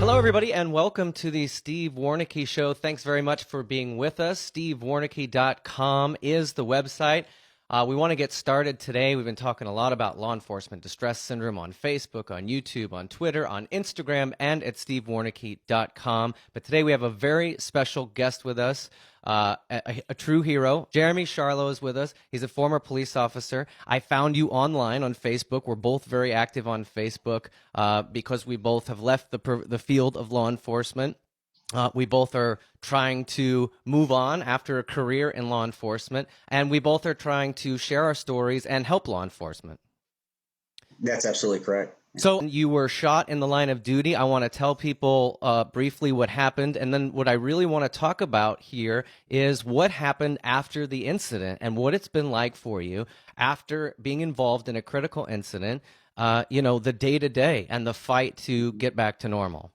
Hello, everybody, and welcome to the Steve Warnicki Show. Thanks very much for being with us. SteveWarnicki.com is the website. We want to get started today. We've been talking a lot about law enforcement distress syndrome on Facebook, on YouTube, on Twitter, on Instagram, and at SteveWarnicki.com. But today we have a very special guest with us. A true hero. Jeremy Charlo is with us. He's a former police officer. I found you online on Facebook. We're both very active on Facebook because we both have left the field of law enforcement. We both are trying to move on after a career in law enforcement, and we both are trying to share our stories and help law enforcement. That's absolutely correct. So you were shot in the line of duty. I want to tell people briefly what happened, and then what I really want to talk about here is what happened after the incident and what it's been like for you after being involved in a critical incident, the day-to-day and the fight to get back to normal.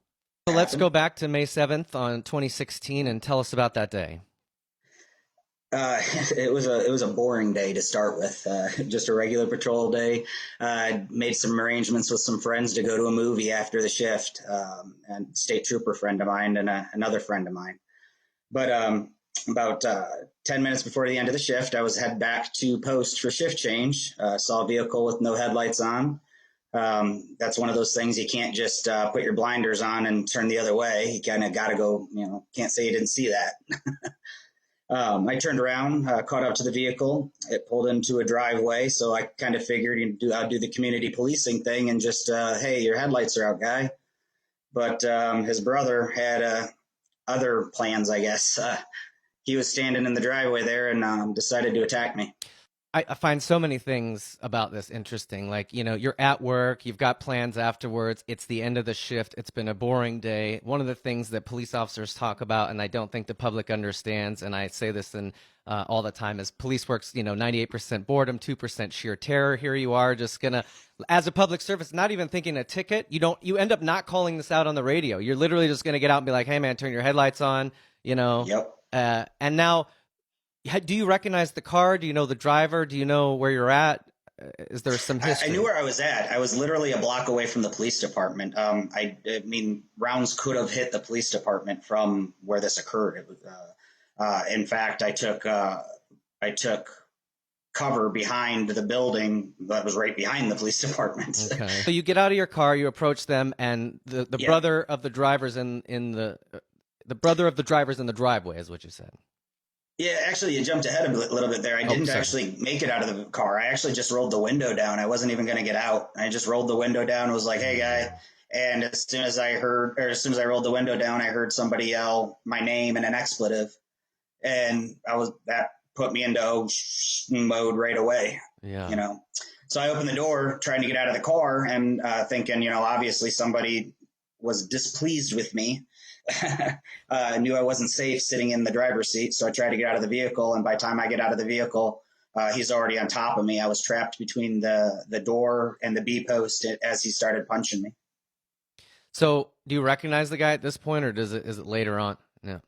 So let's go back to May 7th on 2016 and tell us about that day. It was a boring day to start with, just a regular patrol day. I made some arrangements with some friends to go to a movie after the shift, and state trooper friend of mine and another friend of mine. But about 10 minutes before the end of the shift, I was head back to post for shift change. Saw a vehicle with no headlights on. That's one of those things you can't just put your blinders on and turn the other way. You kind of got to go, can't say you didn't see that. I turned around, caught up to the vehicle. It pulled into a driveway, so I kind of figured I'd do the community policing thing and just, hey, your headlights are out, guy. But his brother had other plans, I guess. He was standing in the driveway there and decided to attack me. I find so many things about this interesting. Like, you're at work, you've got plans afterwards, it's the end of the shift, it's been a boring day. One of the things that police officers talk about, and I don't think the public understands, and I say this all the time, is police work's, 98% boredom, 2% sheer terror. Here you are just gonna, as a public service, not even thinking a ticket. You end up not calling this out on the radio. You're literally just gonna get out and be like, hey man, turn your headlights on, Yep. And now, do you recognize the car? Do you know the driver? Do you know where you're at? Is there some history? I knew where I was at. I was literally a block away from the police department. I mean, rounds could have hit the police department from where this occurred. It was, in fact, I took cover behind the building that was right behind the police department. Okay. So you get out of your car, you approach them, and the brother of the drivers in the brother of the drivers in the driveway is what you said. Yeah, actually, you jumped ahead a little bit there. I didn't actually make it out of the car. I actually just rolled the window down. I wasn't even going to get out. I just rolled the window down and was like, hey, guy. And as soon as I rolled the window down, I heard somebody yell my name and an expletive. And that put me into mode right away. Yeah. So I opened the door trying to get out of the car and thinking, obviously somebody was displeased with me. I knew I wasn't safe sitting in the driver's seat, so I tried to get out of the vehicle, and by the time I get out of the vehicle, he's already on top of me. I was trapped between the door and the B-post as he started punching me. So do you recognize the guy at this point, or is it later on?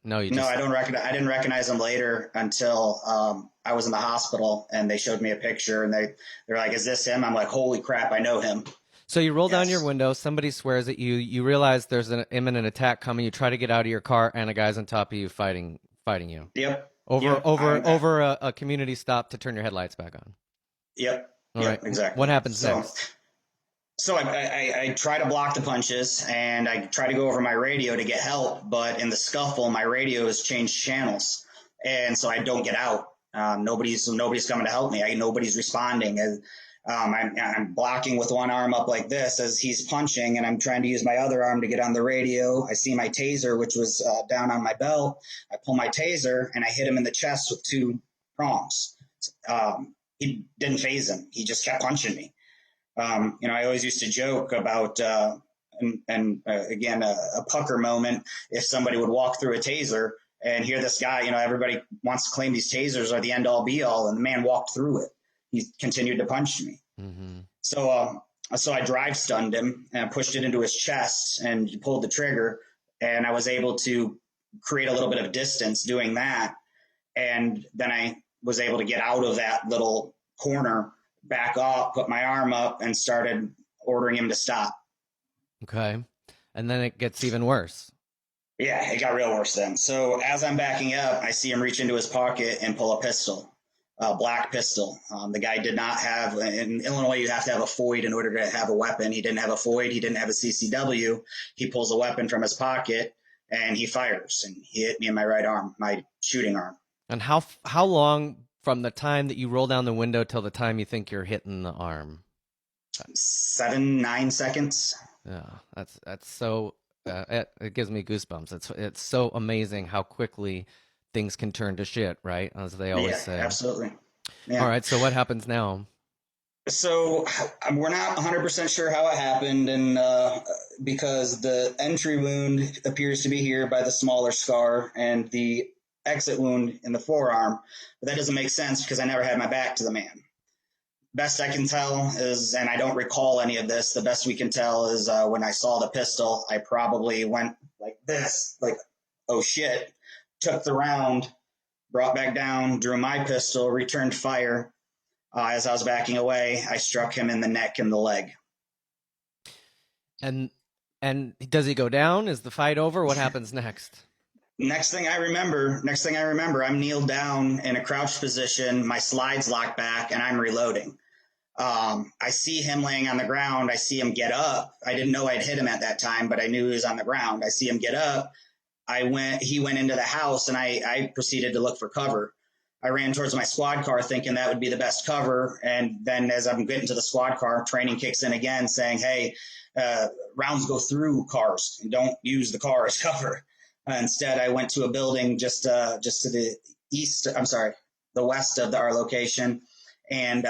No, you just... No, I didn't recognize him later until I was in the hospital, and they showed me a picture, and they're like, is this him? I'm like, holy crap, I know him. So you roll down your window, somebody swears at you, you realize there's an imminent attack coming, you try to get out of your car, and a guy's on top of you fighting you. Yep. Over a community stop to turn your headlights back on. Yep. All right. Exactly. What happens next? So I try to block the punches, and I try to go over my radio to get help, but in the scuffle, my radio has changed channels, and so I don't get out. Nobody's coming to help me. Nobody's responding. I'm blocking with one arm up like this as he's punching, and I'm trying to use my other arm to get on the radio. I see my taser, which was down on my belt. I pull my taser, and I hit him in the chest with 2 prongs. He didn't faze him. He just kept punching me. I always used to joke about, again, a pucker moment, if somebody would walk through a taser and hear this guy, everybody wants to claim these tasers are the end all be all, and the man walked through it. He continued to punch me. Mm-hmm. So I drive stunned him and I pushed it into his chest, and he pulled the trigger, and I was able to create a little bit of distance doing that. And then I was able to get out of that little corner, back up, put my arm up, and started ordering him to stop. Okay. And then it gets even worse. Yeah, it got real worse then. So as I'm backing up, I see him reach into his pocket and pull a pistol, a black pistol. The guy did not have, in Illinois, you have to have a FOID in order to have a weapon. He didn't have a FOID. He didn't have a CCW. He pulls a weapon from his pocket and he fires, and he hit me in my right arm, my shooting arm. And how long from the time that you roll down the window till the time you think you're hitting the arm? 7, 9 seconds. Yeah, that's so. It gives me goosebumps. It's so amazing how quickly things can turn to shit, right? As they always say. Absolutely. Yeah. All right. So what happens now? So we're not 100% sure how it happened, and because the entry wound appears to be here by the smaller scar, and the exit wound in the forearm, but that doesn't make sense because I never had my back to the man. Best I can tell is, and I don't recall any of this, the best we can tell is when I saw the pistol, I probably went like this, like, oh shit, took the round, brought back down, drew my pistol, returned fire. As I was backing away, I struck him in the neck and the leg. And does he go down? Is the fight over? What happens next? Next thing I remember, I'm kneeled down in a crouched position. My slides locked back, and I'm reloading. I see him laying on the ground. I see him get up. I didn't know I'd hit him at that time, but I knew he was on the ground. I see him get up. He went into the house, and I proceeded to look for cover. I ran towards my squad car thinking that would be the best cover. And then as I'm getting to the squad car, training kicks in again saying, hey, rounds go through cars and don't use the car as cover. Instead, I went to a building just to the the west of our location. And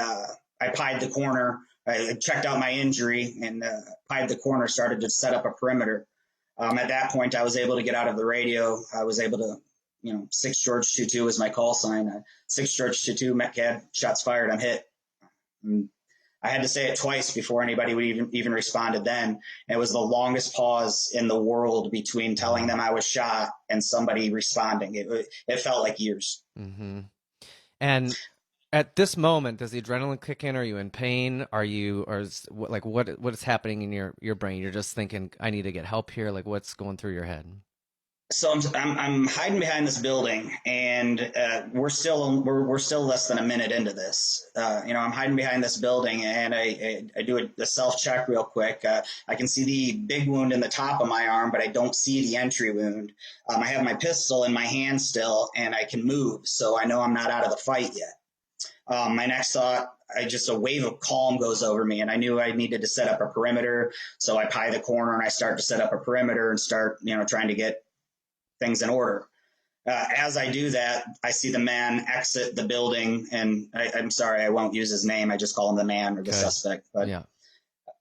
I pied the corner. I checked out my injury and pied the corner, started to set up a perimeter. At that point, I was able to get out of the radio. I was able to, 6 George 22 is my call sign. 6 George 22, Metcad, shots fired, I'm hit. And I had to say it twice before anybody would even responded then. And it was the longest pause in the world between telling them I was shot and somebody responding. It felt like years. Mm-hmm. And at this moment, does the adrenaline kick in? Are you in pain? What is happening in your brain? You're just thinking, I need to get help here. Like, what's going through your head? So I'm hiding behind this building, and we're still less than a minute into this. I'm hiding behind this building, and I do a self check real quick. I can see the big wound in the top of my arm, but I don't see the entry wound. I have my pistol in my hand still, and I can move, so I know I'm not out of the fight yet. My next thought, a wave of calm goes over me, and I knew I needed to set up a perimeter. So I pie the corner and I start to set up a perimeter and start, trying to get things in order. As I do that, I see the man exit the building, and I'm sorry, I won't use his name. I just call him the man or the suspect. But yeah.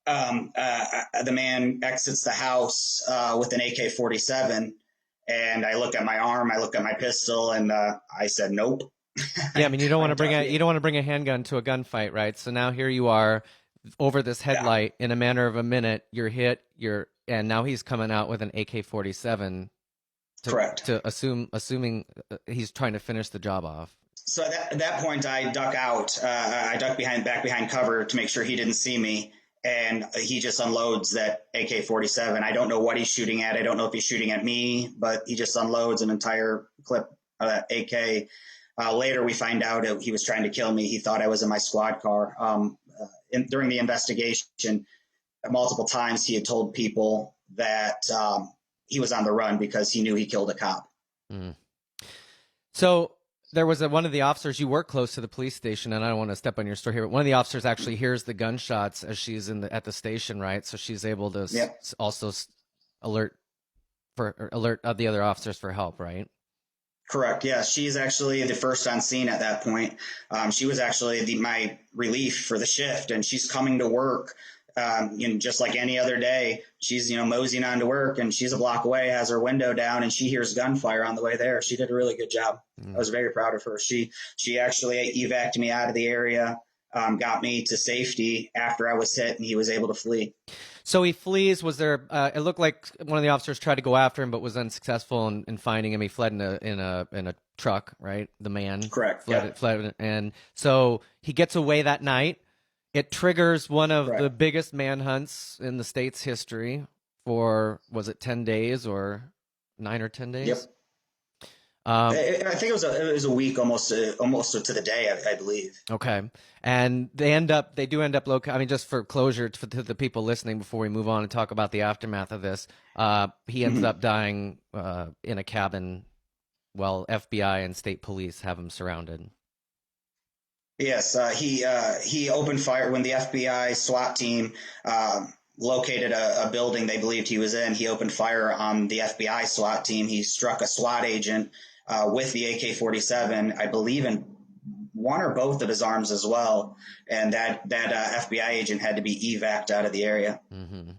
The man exits the house with an AK-47, and I look at my arm, I look at my pistol, and I said, nope. Yeah, I mean, you don't want to bring a handgun to a gunfight, right? So now here you are over this headlight in a matter of a minute. You're hit. And now he's coming out with an AK-47. Correct. To assuming he's trying to finish the job off. So at that point, I duck out. I duck back behind cover to make sure he didn't see me, and he just unloads that AK-47. I don't know what he's shooting at. I don't know if he's shooting at me, but he just unloads an entire clip of that AK. Later, we find out he was trying to kill me. He thought I was in my squad car. During the investigation, multiple times he had told people that he was on the run because he knew he killed a cop. Mm. So there was one of the officers, you work close to the police station, and I don't want to step on your story here, but one of the officers actually hears the gunshots as she's at the station, right? So she's able to also alert the other officers for help, right? Correct. Yeah, she's actually the first on scene at that point. She was actually my relief for the shift, and she's coming to work. Just like any other day, she's, moseying on to work, and she's a block away, has her window down, and she hears gunfire on the way there. She did a really good job. I was very proud of her. She actually evacuated me out of the area, got me to safety after I was hit, and he was able to flee. So he flees. Was there? It looked like one of the officers tried to go after him, but was unsuccessful in finding him. He fled in a truck, right? The man. Correct. Fled, and so he gets away that night. It triggers one of the biggest manhunts in the state's history for, was it 10 days or 9 or 10 days? Yep. Um, I think it was a week, almost to the day, I believe. okay. And they do end up I mean, just for closure to the people listening before we move on and talk about the aftermath of this, he ends Mhm. up dying in a cabin while FBI and state police have him surrounded. Yes, he opened fire when the FBI SWAT team located a building they believed he was in. He opened fire on the FBI SWAT team. He struck a SWAT agent with the AK-47, I believe, in one or both of his arms as well. And that FBI agent had to be evac'd out of the area Hmm.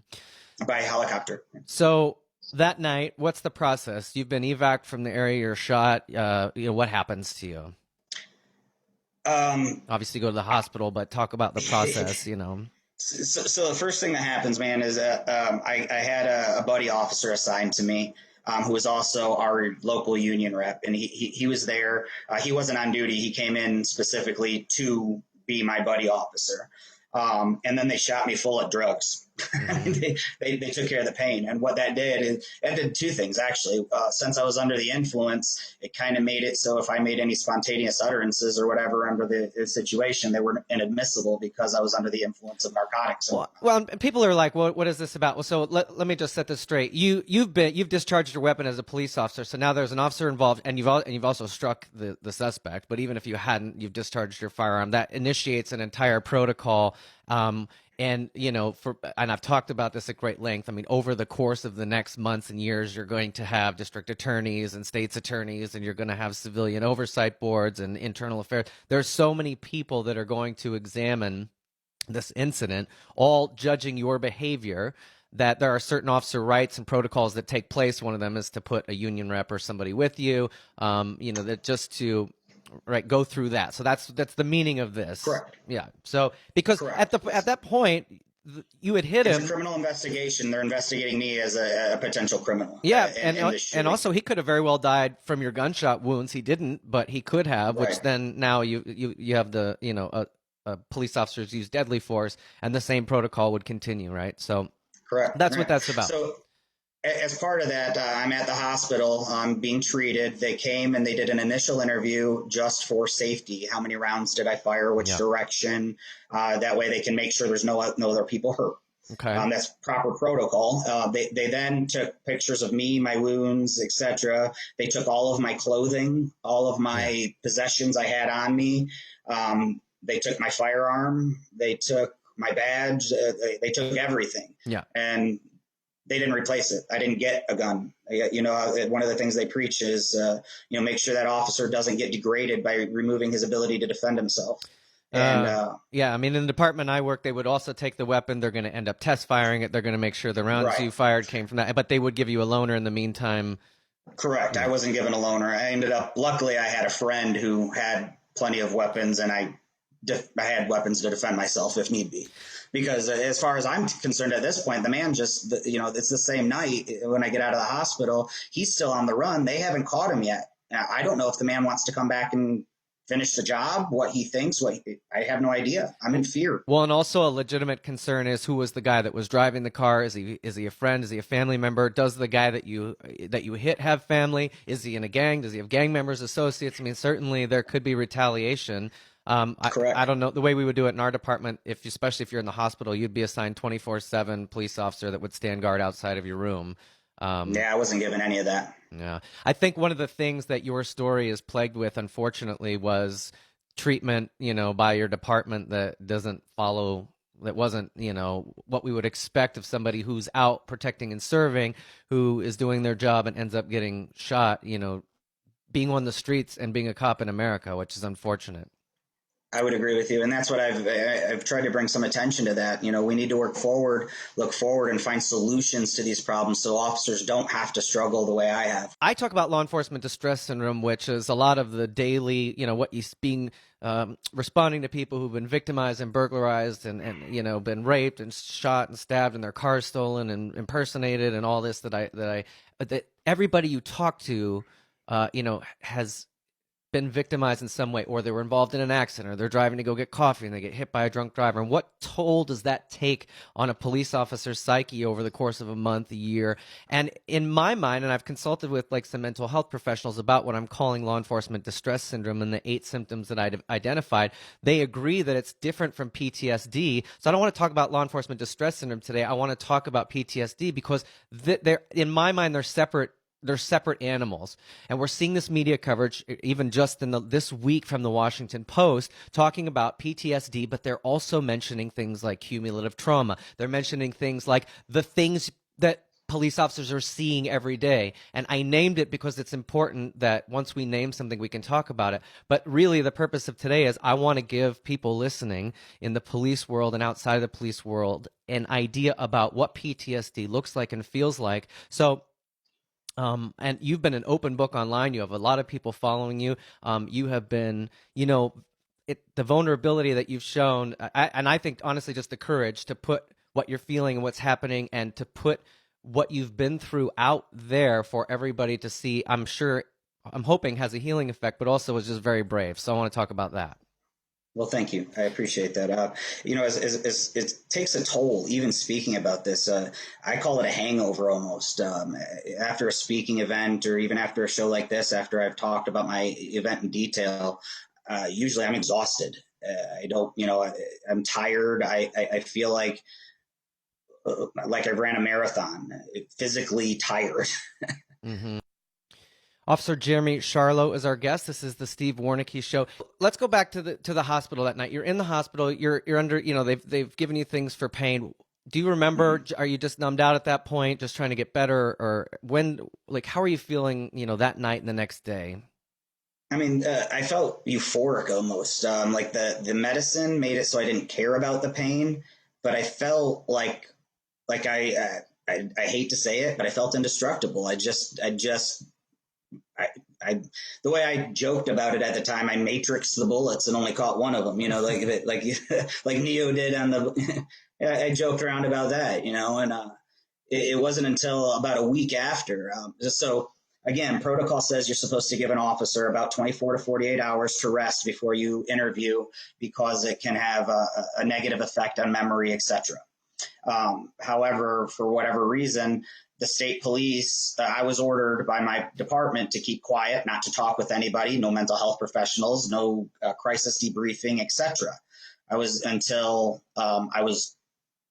by helicopter. So that night, what's the process? You've been evac from the area you're shot. What happens to you? Um, Obviously, go to the hospital, but talk about the process. So the first thing that happens, man, is that I had a buddy officer assigned to me who was also our local union rep, and he was there. He wasn't on duty. He came in specifically to be my buddy officer. And then they shot me full of drugs. I Hmm. mean, they took care of the pain. And what that did is it did two things, actually. Since I was under the influence, it kind of made it so if I made any spontaneous utterances or whatever under the situation, they were inadmissible because I was under the influence of narcotics and whatnot. Well, people are like, "What is this about?" Well, so let me just set this straight. You've discharged your weapon as a police officer, so now there's an officer involved, and you've also struck the suspect. But even if you hadn't, you've discharged your firearm. That initiates an entire protocol. And I've talked about this at great length. I mean, over the course of the next months and years, you're going to have district attorneys and states attorneys, and you're going to have civilian oversight boards and internal affairs. There's so many people that are going to examine this incident, all judging your behavior, that there are certain officer rights and protocols that take place. One of them is to put a union rep or somebody with you, that just to go through that. So that's the meaning of this. Correct. Yeah. So because Correct. at that point you had hit It's a him. criminal investigation. They're investigating me as a potential criminal Yeah, in this and shooting. also he could have very well died from your gunshot wounds. He didn't, but he could have. Which Right. then now you have the police officers use deadly force, and the same protocol would continue, right? So Correct. that's what Right. that's about. So as part of that, I'm at the hospital. I'm being treated. They came and they did an initial interview just for safety. How many rounds did I fire? Which Yeah. direction? That way they can make sure there's no other people hurt. Okay. That's proper protocol. They then took pictures of me, my wounds, etc. They took all of my clothing, all of my possessions I had on me. They took my firearm. They took my badge. They took everything. Yeah. And they didn't replace it. I didn't get a gun. One of the things they preach is, make sure that officer doesn't get degraded by removing his ability to defend himself. And Yeah, I mean, in the department I work, they would also take the weapon. They're going to end up test firing it. They're going to make sure the rounds right, you fired came from that. But they would give you a loaner in the meantime. correct. Yeah. I wasn't given a loaner. I ended up. Luckily, I had a friend who had plenty of weapons, and I had weapons to defend myself if need be. Because as far as I'm concerned at this point, the man just, it's the same night when I get out of the hospital, he's still on the run. They haven't caught him yet. I don't know if the man wants to come back and finish the job, what he thinks. I have no idea. I'm in fear. Well, and also a legitimate concern is who was the guy that was driving the car? Is he a friend? Is he a family member? Does the guy that you hit have family? Is he in a gang? Does he have gang members, associates? I mean, certainly there could be retaliation. Correct. I don't know the way we would do it in our department. Especially if you're in the hospital, you'd be assigned 24/7 police officer that would stand guard outside of your room. Yeah, I wasn't given any of that. Yeah, I think one of the things that your story is plagued with, unfortunately, was treatment, by your department that doesn't follow. That wasn't, what we would expect of somebody who's out protecting and serving, who is doing their job and ends up getting shot. Being on the streets and being a cop in America, which is unfortunate. I would agree with you, and that's what I've tried to bring some attention to that. We need to look forward, and find solutions to these problems so officers don't have to struggle the way I have. I talk about law enforcement distress syndrome, which is a lot of the daily, what you being responding to people who've been victimized and burglarized and been raped and shot and stabbed and their cars stolen and impersonated and all this that everybody you talk to, has been victimized in some way, or they were involved in an accident, or they're driving to go get coffee and they get hit by a drunk driver. And what toll does that take on a police officer's psyche over the course of a month, a year? And in my mind, and I've consulted with like some mental health professionals about what I'm calling law enforcement distress syndrome and the 8 symptoms that I've identified, they agree that it's different from PTSD. So I don't want to talk about law enforcement distress syndrome today. I want to talk about PTSD because they're, in my mind, they're separate animals. And we're seeing this media coverage, even just in this week from the Washington Post, talking about PTSD, but they're also mentioning things like cumulative trauma. They're mentioning things like the things that police officers are seeing every day. And I named it because it's important that once we name something, we can talk about it. But really, the purpose of today is I want to give people listening in the police world and outside of the police world an idea about what PTSD looks like and feels like. So, and you've been an open book online. You have a lot of people following you. You have been, the vulnerability that you've shown, and I think honestly, just the courage to put what you're feeling and what's happening, and to put what you've been through out there for everybody to see. I'm hoping has a healing effect, but also is just very brave. So I want to talk about that. Well, thank you. I appreciate that. As it takes a toll, even speaking about this, I call it a hangover almost. After a speaking event, or even after a show like this, after I've talked about my event in detail, usually I'm exhausted. I don't, I'm tired. I feel like I ran a marathon, physically tired. Mm-hmm. Officer Jeremy Charlo is our guest. This is the Steve Warnicke Show. Let's go back to the hospital that night. You're in the hospital. You're under. They've given you things for pain. Do you remember? Are you just numbed out at that point, just trying to get better, or when? Like, how are you feeling? That night and the next day. I mean, I felt euphoric almost. Like the medicine made it so I didn't care about the pain, but I felt like I hate to say it, but I felt indestructible. I, I, the way I joked about it at the time, I matrixed the bullets and only caught one of them, like Neo did on the, I joked around about that, and it wasn't until about a week after. So again, protocol says you're supposed to give an officer about 24 to 48 hours to rest before you interview, because it can have a negative effect on memory, etc. However, for whatever reason, the state police, I was ordered by my department to keep quiet, not to talk with anybody, no mental health professionals, no crisis debriefing, etc. I was until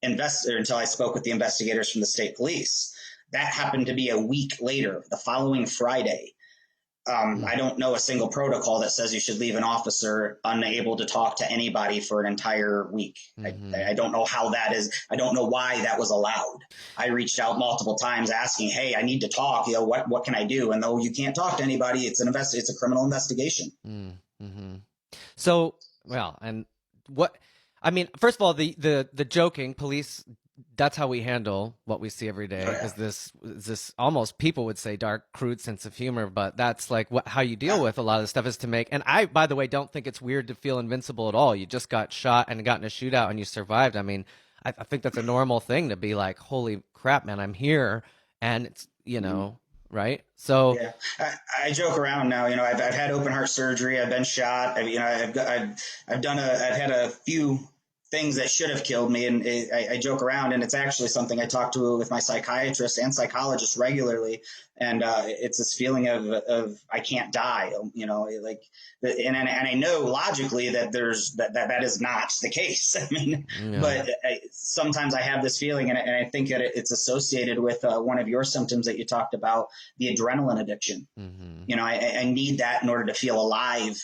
until I spoke with the investigators from the state police. That happened to be a week later, the following Friday. I don't know a single protocol that says you should leave an officer unable to talk to anybody for an entire week. Mm-hmm. I don't know how that is. I don't know why that was allowed. I reached out multiple times asking, hey, I need to talk. What can I do? And though you can't talk to anybody, it's a criminal investigation. Mm-hmm. So, well, and what, I mean, first of all, the joking police, that's how we handle what we see every day. Oh, yeah. Is this almost, people would say, dark, crude sense of humor, but that's like how you deal with a lot of this stuff, is to make. And I, by the way, don't think it's weird to feel invincible at all. You just got shot and got in a shootout and you survived. I mean, I think that's a normal thing to be like, holy crap, man, I'm here, and it's right. So yeah, I joke around now. I've had open heart surgery. I've been shot. I've had a few things that should have killed me, and I joke around, and it's actually something I talk to with my psychiatrist and psychologist regularly, and it's this feeling of I can't die, and I know logically that that is not the case. I mean, yeah. But sometimes I have this feeling, and I think that it's associated with one of your symptoms that you talked about, the adrenaline addiction. Mm-hmm. I need that in order to feel alive.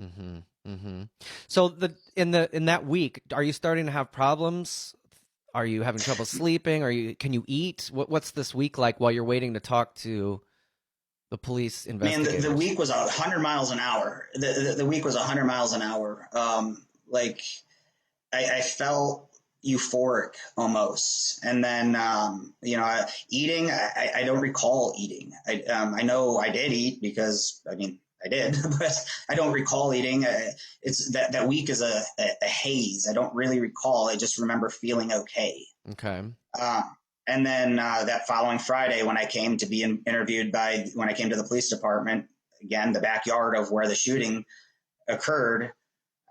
Mm-hmm. Mm-hmm. So in that week, are you starting to have problems? Are you having trouble sleeping? Can you eat? What's this week like while you're waiting to talk to the police investigators? Man, the week was 100 miles an hour. The week was 100 miles an hour. I felt euphoric almost. And then, eating, I don't recall eating. I know I did eat because, I did, but I don't recall eating. It's that week is a haze. I don't really recall. I just remember feeling okay. Okay. And then that following Friday, when I came to be interviewed when I came to the police department, again, the backyard of where the shooting occurred.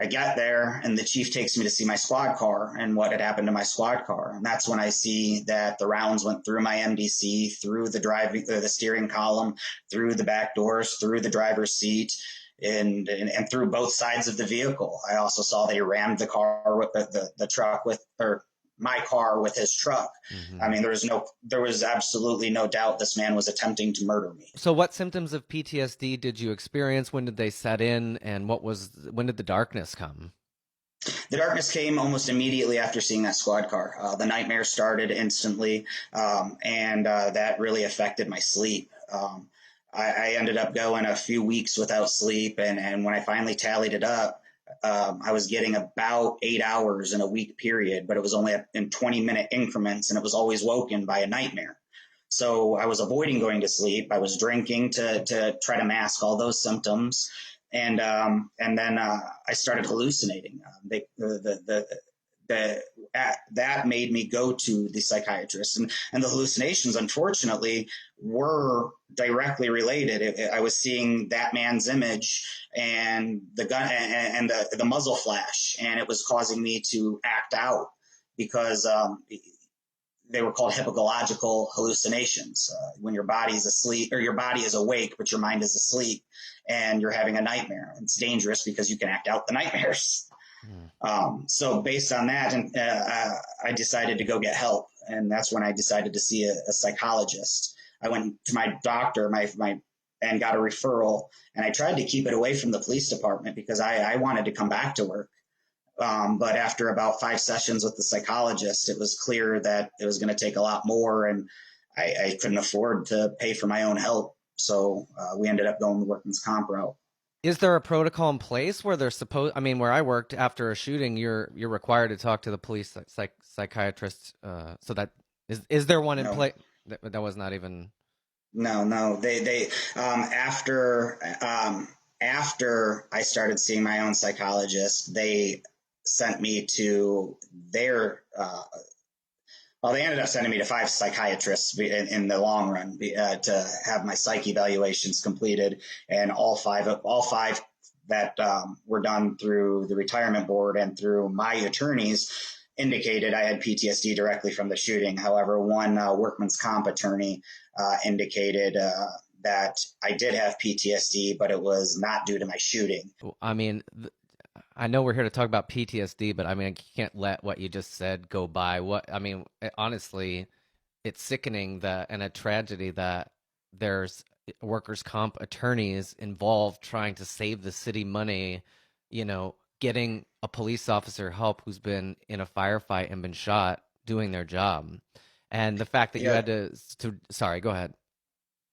I get there and the chief takes me to see my squad car and what had happened to my squad car. And that's when I see that the rounds went through my MDC, through the steering column, through the back doors, through the driver's seat, and through both sides of the vehicle. I also saw they rammed the car with the truck or my car with his truck. Mm-hmm. I mean, there was absolutely no doubt this man was attempting to murder me. So what symptoms of PTSD did you experience? When did they set in, and when did the darkness come? The darkness came almost immediately after seeing that squad car. The nightmares started instantly, and that really affected my sleep. I ended up going a few weeks without sleep, and when I finally tallied it up, I was getting about 8 hours in a week period, but it was only in 20-minute increments, and it was always woken by a nightmare. So I was avoiding going to sleep. I was drinking to try to mask all those symptoms. And then I started hallucinating. That made me go to the psychiatrist, and the hallucinations, unfortunately, were directly related. I was seeing that man's image and the gun and the muzzle flash, and it was causing me to act out because they were called hypnagogical hallucinations. When your body's asleep, or your body is awake, but your mind is asleep, and you're having a nightmare. It's dangerous because you can act out the nightmares. So based on that, I decided to go get help. And that's when I decided to see a psychologist. I went to my doctor, and got a referral. And I tried to keep it away from the police department because I wanted to come back to work. But after about 5 sessions with the psychologist, it was clear that it was going to take a lot more, and I couldn't afford to pay for my own help. So we ended up going the workman's comp route. Is there a protocol in place where where I worked after a shooting, you're required to talk to the police psychiatrist? So that is there one in place? That was not even. No. They after I started seeing my own psychologist, they sent me to their. They ended up sending me to 5 psychiatrists in the long run to have my psych evaluations completed, and all five that were done through the retirement board and through my attorneys indicated I had PTSD directly from the shooting. However, one workman's comp attorney indicated that I did have PTSD, but it was not due to my shooting. I mean, I know we're here to talk about PTSD, but I mean, I can't let what you just said go by. Honestly, it's sickening and a tragedy that there's workers' comp attorneys involved trying to save the city money, getting a police officer help who's been in a firefight and been shot doing their job. And the fact that you had to sorry, go ahead.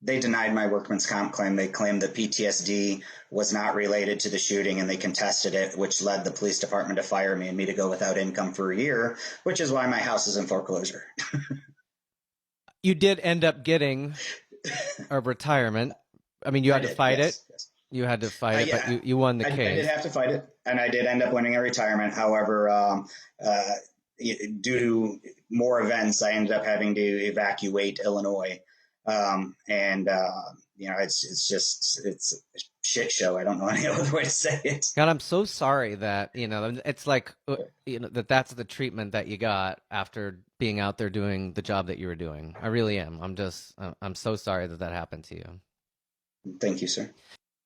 They denied my workman's comp claim. They claimed that PTSD was not related to the shooting, and they contested it, which led the police department to fire me and me to go without income for a year, which is why my house is in foreclosure. You did end up getting a retirement. I mean, you had to fight it. Yes. You had to fight it, but you won the case. I did have to fight it, and I did end up winning a retirement. However, due to more events, I ended up having to evacuate Illinois. It's a shit show. I don't know any other way to say it. God, I'm so sorry that, it's like, that's the treatment that you got after being out there doing the job that you were doing. I really am. I'm so sorry that happened to you. Thank you, sir.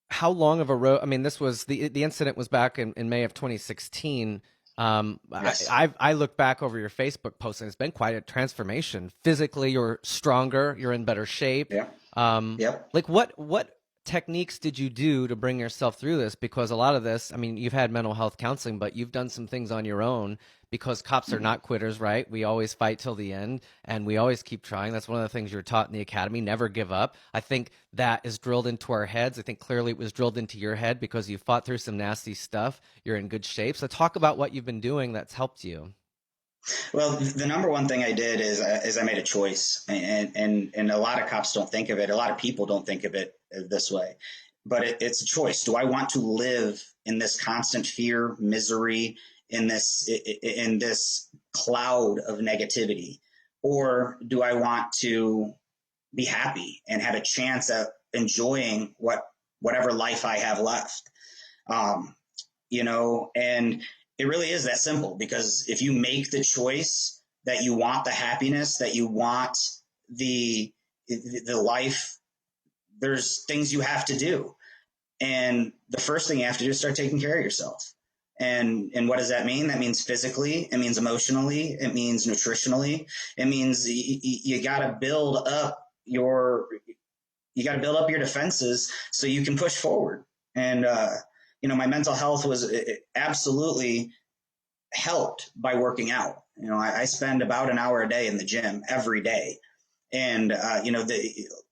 How long of a road? I mean, this was the incident was back in May of 2016. Yes. I look back over your Facebook post, and it's been quite a transformation. Physically, you're stronger. You're in better shape. Yeah. Yep. Like what techniques did you do to bring yourself through this? Because a lot of this, I mean, you've had mental health counseling, but you've done some things on your own because cops are not quitters, right? We always fight till the end, and we always keep trying. That's one of the things you're taught in the academy, never give up. I think that is drilled into our heads. I think clearly it was drilled into your head because you fought through some nasty stuff. You're in good shape. So talk about what you've been doing that's helped you. Well, the number one thing I did is I made a choice, and a lot of cops don't think of it. A lot of people don't think of it this way, but it's a choice. Do I want to live in this constant fear, misery, in this cloud of negativity, or do I want to be happy and have a chance at enjoying what whatever life I have left. Um, and it really is that simple, because if you make the choice that you want the happiness, that you want the life, there's things you have to do. And the first thing you have to do is start taking care of yourself. And what does that mean? That means physically, it means emotionally, it means nutritionally, it means you got to build up your defenses so you can push forward. And my mental health was absolutely helped by working out. I spend about an hour a day in the gym every day. And,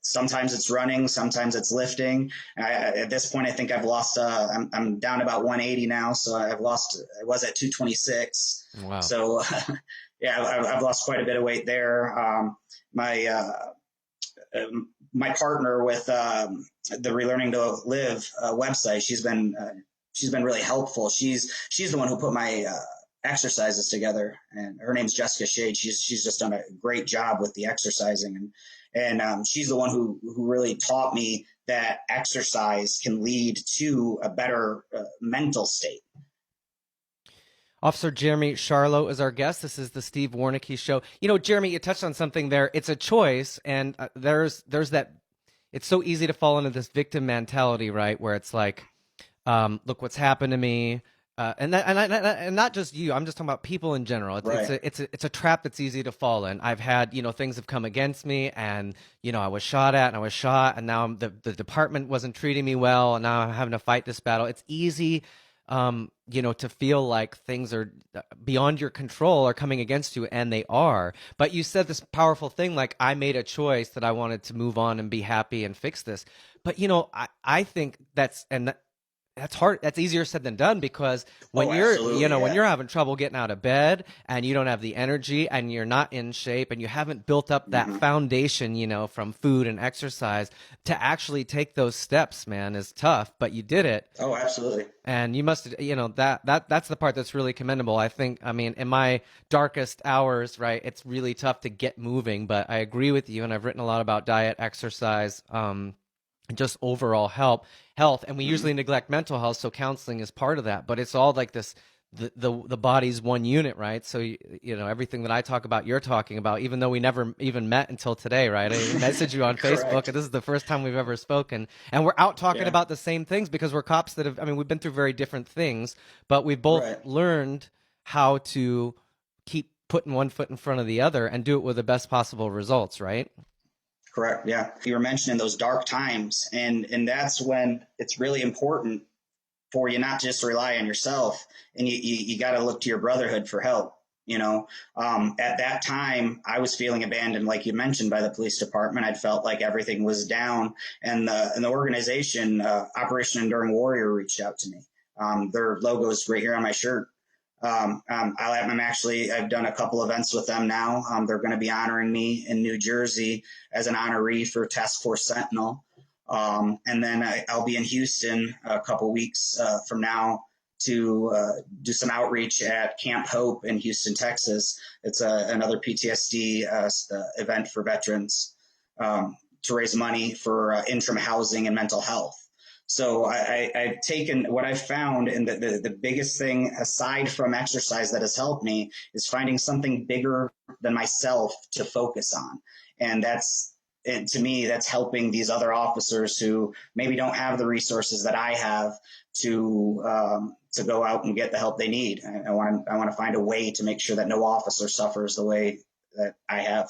sometimes it's running, sometimes it's lifting. At this point, I think I've lost, I'm down about 180 now. So I was at 226. Wow. So yeah, I've lost quite a bit of weight there. My partner with the Relearning to Live website, she's been really helpful. She's the one who put my exercises together, and her name's Jessica Shade. She's just done a great job with the exercising, and she's the one who really taught me that exercise can lead to a better mental state. Officer Jeremy Charlo is our guest. This is the Steve Warnicke Show. Jeremy, you touched on something there. It's a choice, and there's that. It's so easy to fall into this victim mentality, right? Where it's like, look what's happened to me, and not just you. I'm just talking about people in general. It's a trap that's easy to fall in. I've had things have come against me, and I was shot at, and I was shot, and now the department wasn't treating me well, and now I'm having to fight this battle. It's easy. To feel like things are beyond your control are coming against you, and they are. But you said this powerful thing, like, I made a choice that I wanted to move on and be happy and fix this. But, I think that's hard. That's easier said than done, because when when you're having trouble getting out of bed, and you don't have the energy, and you're not in shape, and you haven't built up that foundation, from food and exercise, to actually take those steps, man, is tough, but you did it. Oh, absolutely. And you must, that's the part that's really commendable. I think, in my darkest hours, right, it's really tough to get moving, but I agree with you. And I've written a lot about diet, exercise, just overall health, and we usually neglect mental health, so counseling is part of that. But it's all like this, the body's one unit, right? So everything that I talk about, you're talking about, even though we never even met until today, right? I messaged you on Facebook, and this is the first time we've ever spoken, and we're out talking about the same things, because we're cops that have, we've been through very different things, but we've both learned how to keep putting one foot in front of the other and do it with the best possible results, right? Correct. Yeah. You were mentioning those dark times, and that's when it's really important for you not just to rely on yourself, and you got to look to your brotherhood for help. At that time, I was feeling abandoned, like you mentioned, by the police department. I felt like everything was down, and the organization, Operation Enduring Warrior, reached out to me. Their logo is right here on my shirt. I've done a couple events with them now. They're going to be honoring me in New Jersey as an honoree for Task Force Sentinel. And then I'll be in Houston a couple weeks from now to do some outreach at Camp Hope in Houston, Texas. It's another PTSD event for veterans to raise money for interim housing and mental health. So I've taken what I've found, and the biggest thing aside from exercise that has helped me is finding something bigger than myself to focus on. And to me, that's helping these other officers who maybe don't have the resources that I have to go out and get the help they need. I want to find a way to make sure that no officer suffers the way that I have.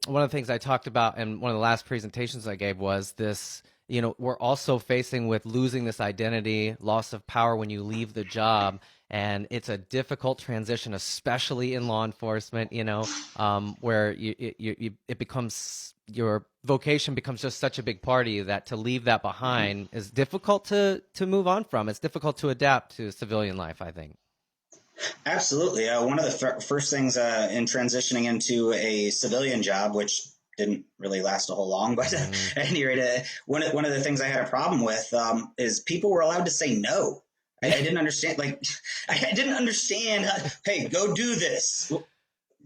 One of the things I talked about in one of the last presentations I gave was this. We're also facing with losing this identity, loss of power when you leave the job. And it's a difficult transition, especially in law enforcement, where it becomes, your vocation becomes just such a big part of you that to leave that behind is difficult to move on from. It's difficult to adapt to civilian life, I think. Absolutely. One of the first things in transitioning into a civilian job, which didn't really last a whole long, but at any rate, one of the things I had a problem with is people were allowed to say no. I didn't understand. Like, I didn't understand. Hey, go do this.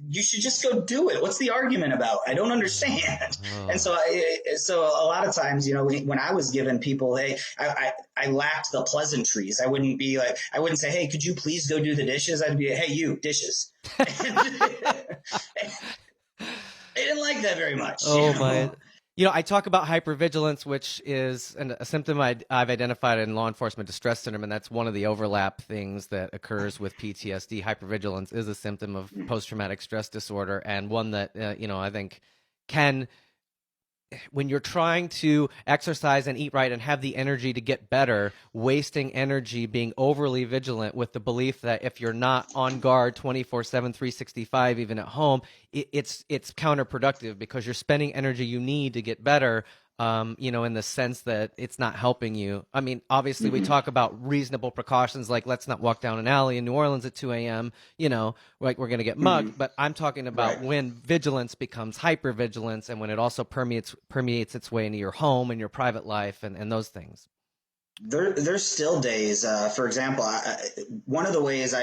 you should just go do it. What's the argument about? I don't understand. Oh. And so a lot of times, you know, when I was giving people, hey, I lacked the pleasantries. I wouldn't say, hey, could you please go do the dishes? I'd be, hey, you, dishes. They didn't like that very much. Oh, my. You know, I talk about hypervigilance, which is a symptom I've identified in law enforcement distress syndrome, and that's one of the overlap things that occurs with PTSD. Hypervigilance is a symptom of post-traumatic stress disorder, and one that, you know, I think can, when you're trying to exercise and eat right and have the energy to get better, wasting energy being overly vigilant with the belief that if you're not on guard 24/7, 365, even at home, it's counterproductive because you're spending energy you need to get better, you know, in the sense that it's not helping you. I mean, obviously we talk about reasonable precautions, like let's not walk down an alley in New Orleans at 2 a.m., you know, like we're going to get mugged. But I'm talking about when vigilance becomes hypervigilance, and when it also permeates its way into your home and your private life and those things. There's still days. For example, one of the ways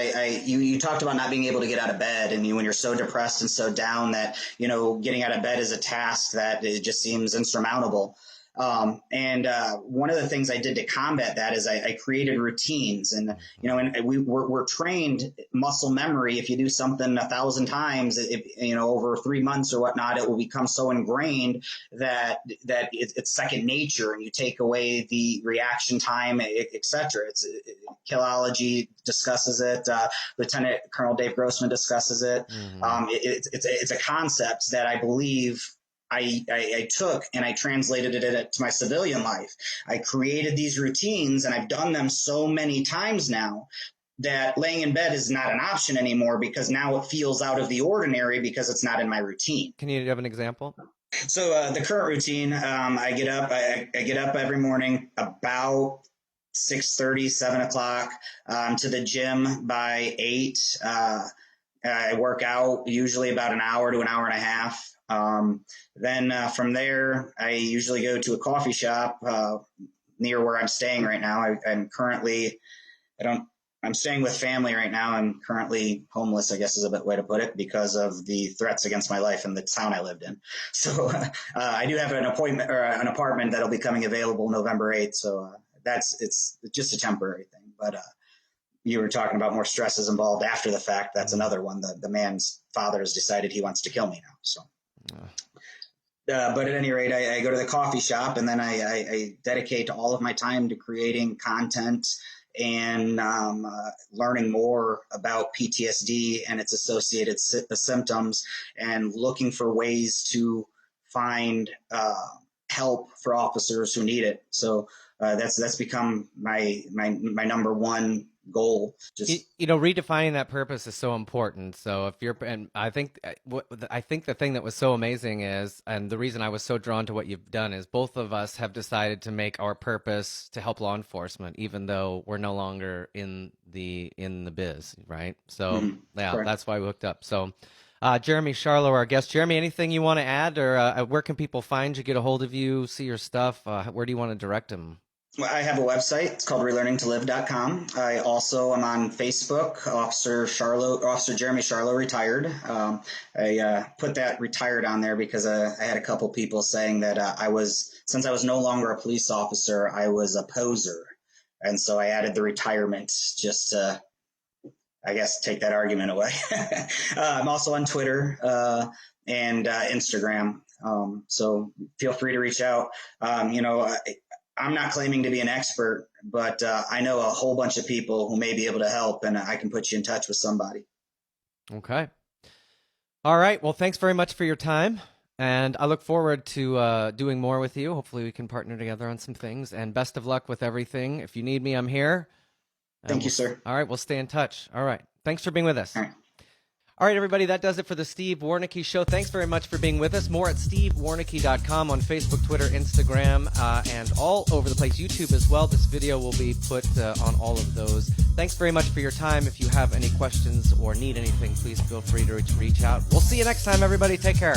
you talked about not being able to get out of bed, and when you're so depressed and so down that, you know, getting out of bed is a task that it just seems insurmountable. And one of the things I did to combat that is I created routines, and, you know, and we're trained muscle memory. If you do something 1,000 times, you know, over 3 months or whatnot, it will become so ingrained that it's second nature, and you take away the reaction time, etc. Killology discusses it. Lieutenant Colonel Dave Grossman discusses it. It's a concept that I believe I took and I translated it to my civilian life. I created these routines, and I've done them so many times now that laying in bed is not an option anymore, because now it feels out of the ordinary because it's not in my routine. Can you have an example? So the current routine, I get up every morning about 6:30, 7 o'clock, to the gym by 8. I work out usually about an hour to an hour and a half. Then from there, I usually go to a coffee shop near where I'm staying right now. I'm staying with family right now. I'm currently homeless, I guess is a bit way to put it, because of the threats against my life in the town I lived in. So I do have an appointment or an apartment that'll be coming available November 8th. So it's just a temporary thing. But you were talking about more stresses involved after the fact. That's another one. The man's father has decided he wants to kill me now. So. But at any rate, I go to the coffee shop, and then I dedicate all of my time to creating content and learning more about PTSD and its associated symptoms, and looking for ways to find help for officers who need it. So that's become my number one goal. You know, redefining that purpose is so important. So and I think the thing that was so amazing is, and the reason I was so drawn to what you've done, is both of us have decided to make our purpose to help law enforcement, even though we're no longer in the biz, right? So correct. That's why we hooked up. So Jeremy Charlo, our guest. Jeremy, anything you want to add, or where can people find you, get a hold of you, see your stuff? Where do you want to direct them? I have a website. It's called relearningtolive.com. I also am on Facebook, Officer Jeremy Charlo, retired. I put that retired on there because I had a couple people saying that since I was no longer a police officer, I was a poser. And so I added the retirement just to, I guess, take that argument away. I'm also on Twitter and Instagram. So feel free to reach out. I'm not claiming to be an expert, but I know a whole bunch of people who may be able to help, and I can put you in touch with somebody. Okay. All right. Well, thanks very much for your time, and I look forward to doing more with you. Hopefully we can partner together on some things, and best of luck with everything. If you need me, I'm here. Thank you, sir. All right. We'll stay in touch. All right. Thanks for being with us. All right. All right, everybody, that does it for the Steve Warnicki Show. Thanks very much for being with us. More at stevewarnicki.com, on Facebook, Twitter, Instagram, and all over the place. YouTube as well. This video will be put on all of those. Thanks very much for your time. If you have any questions or need anything, please feel free to reach out. We'll see you next time, everybody. Take care.